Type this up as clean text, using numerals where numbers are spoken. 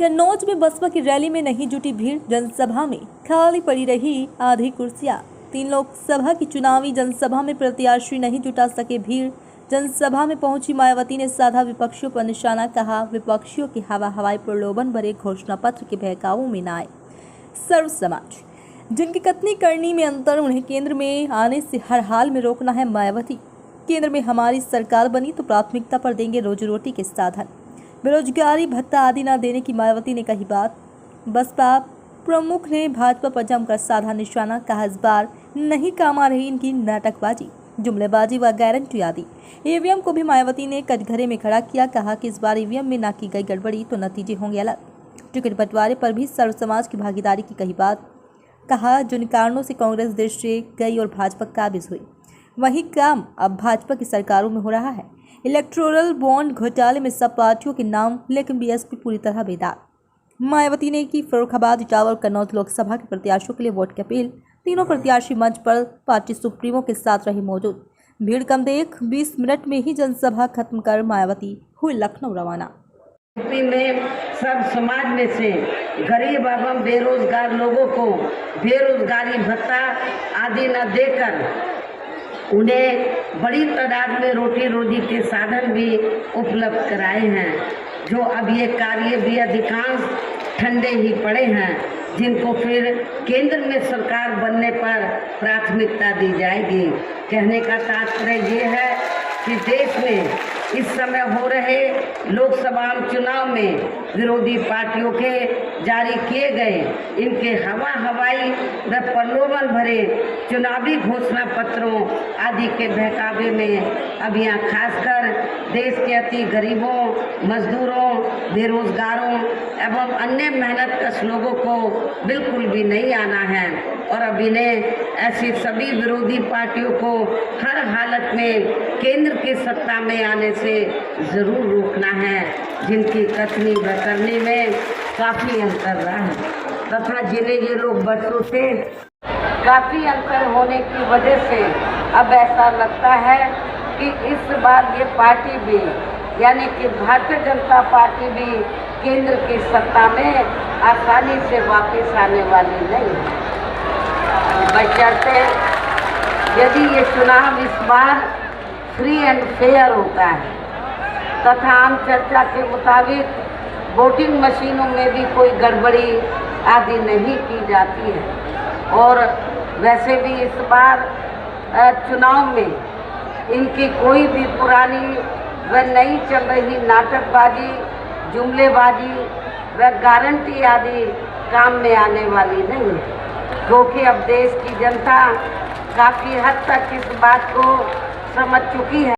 कन्नौज में बसपा की रैली में नहीं जुटी भीड़, जनसभा में खाली पड़ी रही आधी कुर्सियां। 3 लोकसभा की चुनावी जनसभा में प्रत्याशी नहीं जुटा सके भीड़। जनसभा में पहुंची मायावती ने साधा विपक्षियों पर निशाना, कहा विपक्षियों की हवाई प्रलोभन भरे घोषणा पत्र के बहकावों में न आए। सर्व समाज जिनकी कथनी करनी में अंतर, उन्हें केंद्र में आने से हर हाल में रोकना है। मायावती, केंद्र में हमारी सरकार बनी तो प्राथमिकता पर देंगे रोजी रोटी के साधन, बेरोजगारी भत्ता आदि न देने की मायावती ने कही बात। बसपा प्रमुख ने भाजपा पर जमकर साधा निशाना, कहा इस बार नहीं काम आ रही इनकी नाटकबाजी, जुमलेबाजी व गारंटी आदि। ईवीएम को भी मायावती ने कटघरे में खड़ा किया, कहा कि इस बार ईवीएम में न की गई गड़बड़ी तो नतीजे होंगे अलग। टिकट बंटवारे पर भी सर्व समाज की भागीदारी की कही बात, कहा जिन कारणों से कांग्रेस देश से गई और भाजपा काबिज हुई, वही काम अब भाजपा की सरकारों में हो रहा है। इलेक्टोरल बॉन्ड घोटाले में सब पार्टियों के नाम, लेकिन बीएसपी पूरी तरह बेदाग। मायावती ने की फर्रुखाबाद, इटावा और कन्नौज लोकसभा के प्रत्याशियों के लिए वोट की अपील। तीनों प्रत्याशी मंच पर पार्टी सुप्रीमो के साथ रही मौजूद। भीड़ कम देख 20 मिनट में ही जनसभा खत्म कर मायावती हुई लखनऊ रवाना। यूपी में सब समाज में से गरीब एवं बेरोजगार लोगों को बेरोजगारी भत्ता आदि न देकर उन्हें बड़ी तादाद में रोटी रोजी के साधन भी उपलब्ध कराए हैं। जो अब ये कार्य भी अधिकांश ठंडे ही पड़े हैं, जिनको फिर केंद्र में सरकार बनने पर प्राथमिकता दी जाएगी। कहने का तात्पर्य ये है कि देश में इस समय हो रहे लोकसभा चुनाव में विरोधी पार्टियों के जारी किए गए इनके हवाई व प्रलोभन भरे चुनावी घोषणा पत्रों आदि के बहकावे में अब यहाँ खासकर देश के अति गरीबों, मजदूरों, बेरोजगारों एवं अन्य मेहनतकश लोगों को बिल्कुल भी नहीं आना है। और अब इन्हें ऐसी सभी विरोधी पार्टियों को हर हालत में केंद्र की सत्ता में आने से जरूर रोकना है, जिनकी कथनी व करनी में काफ़ी अंतर रहा है तथा जिन्हें ये लोग बरसों से काफ़ी अंतर होने की वजह से अब ऐसा लगता है कि इस बार ये पार्टी भी यानी कि भारतीय जनता पार्टी भी केंद्र की सत्ता में आसानी से वापस आने वाली नहीं है। बशर्ते यदि ये चुनाव इस बार फ्री एंड फेयर होता है तथा आम चर्चा के मुताबिक वोटिंग मशीनों में भी कोई गड़बड़ी आदि नहीं की जाती है। और वैसे भी इस बार चुनाव में इनकी कोई भी पुरानी व नई चल रही नाटकबाजी, जुमलेबाजी व गारंटी आदि काम में आने वाली नहीं है, क्योंकि अब देश की जनता काफ़ी हद तक इस बात को समझ चुकी है।